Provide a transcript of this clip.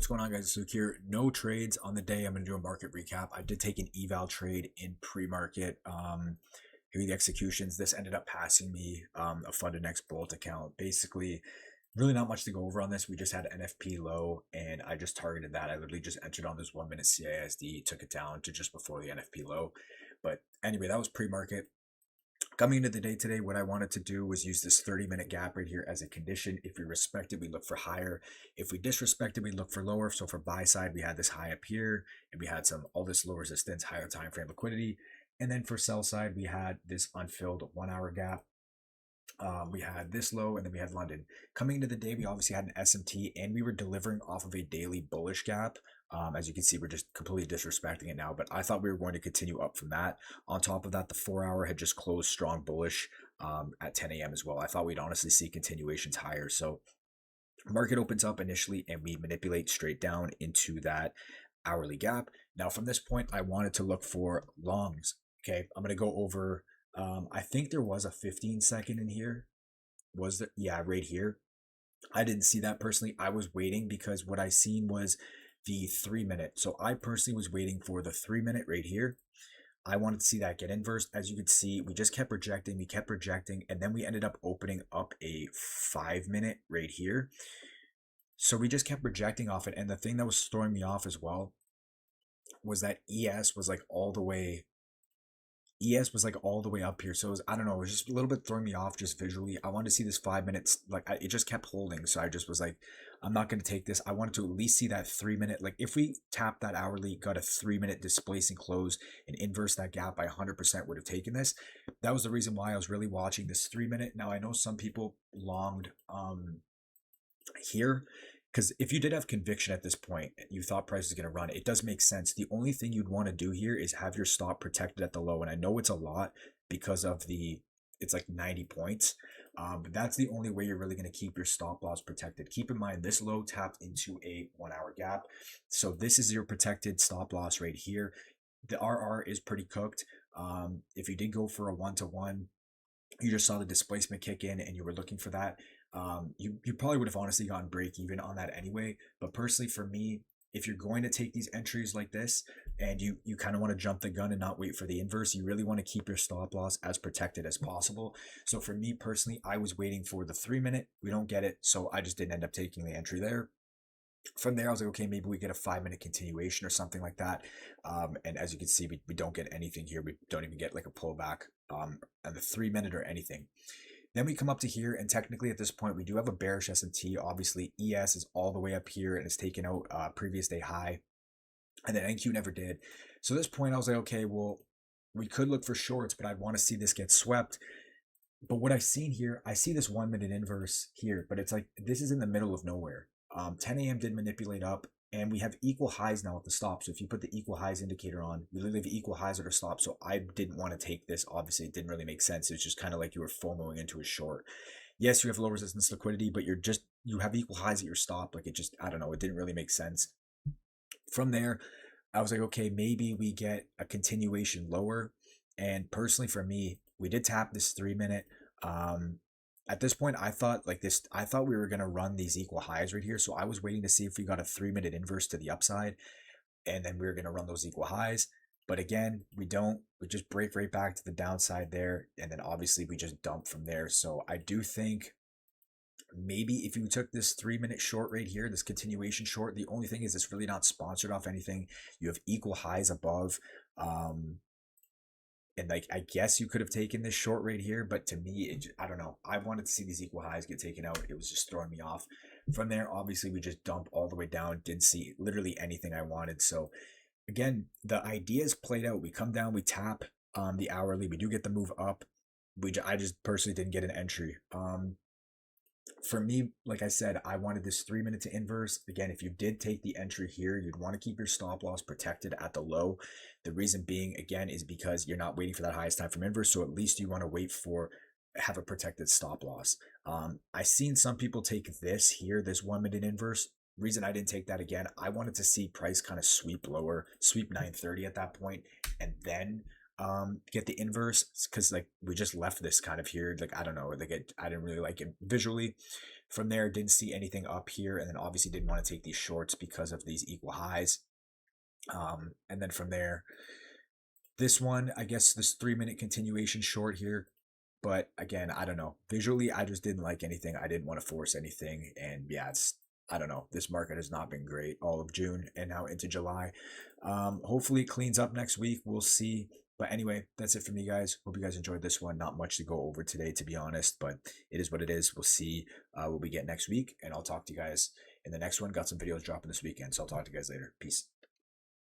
going on, guys? It's Luke here. No trades on the day. I'm going to do a market recap. I did take an eval trade in pre-market. Here are the executions. This ended up passing me a funded next Bolt account. Basically, really not much to go over on this. We just had NFP low, and I just targeted that. I literally just entered on this 1 minute CISD, took it down to just before the NFP low. But anyway, that was pre-market. Coming into the day today, what I wanted to do was use this 30-minute gap right here as a condition. If we respect it, we look for higher. If we disrespect it, we look for lower. So for buy side, we had this high up here, and we had all this low resistance, higher time frame liquidity. And then for sell side, we had this unfilled 1 hour gap. We had this low, and then we had London. Coming into the day, we obviously had an SMT, and we were delivering off of a daily bullish gap. As you can see, we're just completely disrespecting it now, but I thought we were going to continue up from that. On top of that, the 4 hour had just closed strong bullish at 10 a.m. as well. I thought we'd honestly see continuations higher. So market opens up initially, and we manipulate straight down into that hourly gap. Now, from this point, I wanted to look for longs. Okay, I'm going to go over I think there was a 15-second in here. Was there? Yeah, right here. I didn't see that personally. I was waiting because what I seen was the 3 minute. So I personally was waiting for the 3 minute right here. I wanted to see that get inverse. As you could see, we just kept rejecting, and then we ended up opening up a 5 minute right here. So we just kept rejecting off it. And the thing that was throwing me off as well was that ES was like all the way up here. So I don't know, it was just a little bit throwing me off just visually. I wanted to see this 5 minutes, it just kept holding. So I just was like, I'm not going to take this. I wanted to at least see that 3 minute, like if we tapped that hourly, got a 3 minute displacing close and inverse that gap, I 100% would have taken this. That was the reason why I was really watching this 3 minute. Now I know some people longed here, because if you did have conviction at this point, you thought price is going to run, it does make sense. The only thing you'd want to do here is have your stop protected at the low. And I know it's a lot because of it's like 90 points. But that's the only way you're really going to keep your stop loss protected. Keep in mind, this low tapped into a 1 hour gap. So this is your protected stop loss right here. The RR is pretty cooked. If you did go for a 1-to-1, you just saw the displacement kick in and you were looking for that. You probably would have honestly gotten break even on that anyway. But personally, for me, if you're going to take these entries like this and you kind of want to jump the gun and not wait for the inverse, you really want to keep your stop loss as protected as possible. So for me personally, I was waiting for the 3 minute. We don't get it, so I just didn't end up taking the entry there. From there, I was like, okay, maybe we get a 5 minute continuation or something like that. And as you can see, we don't get anything here. We don't even get like a pullback on the 3 minute or anything. Then we come up to here, and technically at this point, we do have a bearish SMT. Obviously, ES is all the way up here and it's taken out previous day high. And then NQ never did. So at this point, I was like, okay, well, we could look for shorts, but I'd want to see this get swept. But what I've seen here, I see this 1 minute inverse here, but it's like this is in the middle of nowhere. 10 a.m. did manipulate up, and we have equal highs now at the stop. So if you put the equal highs indicator on, we literally have equal highs at our stop. So I didn't want to take this. Obviously, it didn't really make sense. It's just kind of like you were FOMOing into a short. Yes, you have low resistance liquidity, but you have equal highs at your stop. Like I don't know, it didn't really make sense. From there, I was like, okay, maybe we get a continuation lower. And personally for me, we did tap this 3 minute. At this point, I thought we were going to run these equal highs right here. So I was waiting to see if we got a 3 minute inverse to the upside, and then we were going to run those equal highs. But again, we don't. We just break right back to the downside there. And then obviously we just dump from there. So I do think maybe if you took this 3 minute short right here, this continuation short, the only thing is it's really not sponsored off anything. You have equal highs above. And like, I guess you could have taken this short right here, but to me, I don't know. I wanted to see these equal highs get taken out. It was just throwing me off. From there, obviously, we just dump all the way down. Didn't see literally anything I wanted. So again, the ideas played out. We come down, we tap the hourly. We do get the move up. I just personally didn't get an entry. For me, like I said, I wanted this 3 minute to inverse. Again, if you did take the entry here, you'd want to keep your stop loss protected at the low. The reason being, again, is because you're not waiting for that highest time from inverse. So at least you want to have a protected stop loss. I seen some people take this here, this 1 minute inverse. Reason I didn't take that, again, I wanted to see price kind of sweep lower, sweep 930 at that point, and then get the inverse, because like we just left this kind of here, like I don't know, like I didn't really like it visually. From there, didn't see anything up here, and then obviously didn't want to take these shorts because of these equal highs. And then from there, this one, I guess this 3-minute continuation short here. But again, I don't know. Visually, I just didn't like anything. I didn't want to force anything. And yeah, I don't know. This market has not been great all of June and now into July. Hopefully it cleans up next week. We'll see. But anyway, that's it from me, guys. Hope you guys enjoyed this one. Not much to go over today, to be honest, but it is what it is. We'll see what we get next week, and I'll talk to you guys in the next one. Got some videos dropping this weekend, so I'll talk to you guys later. Peace.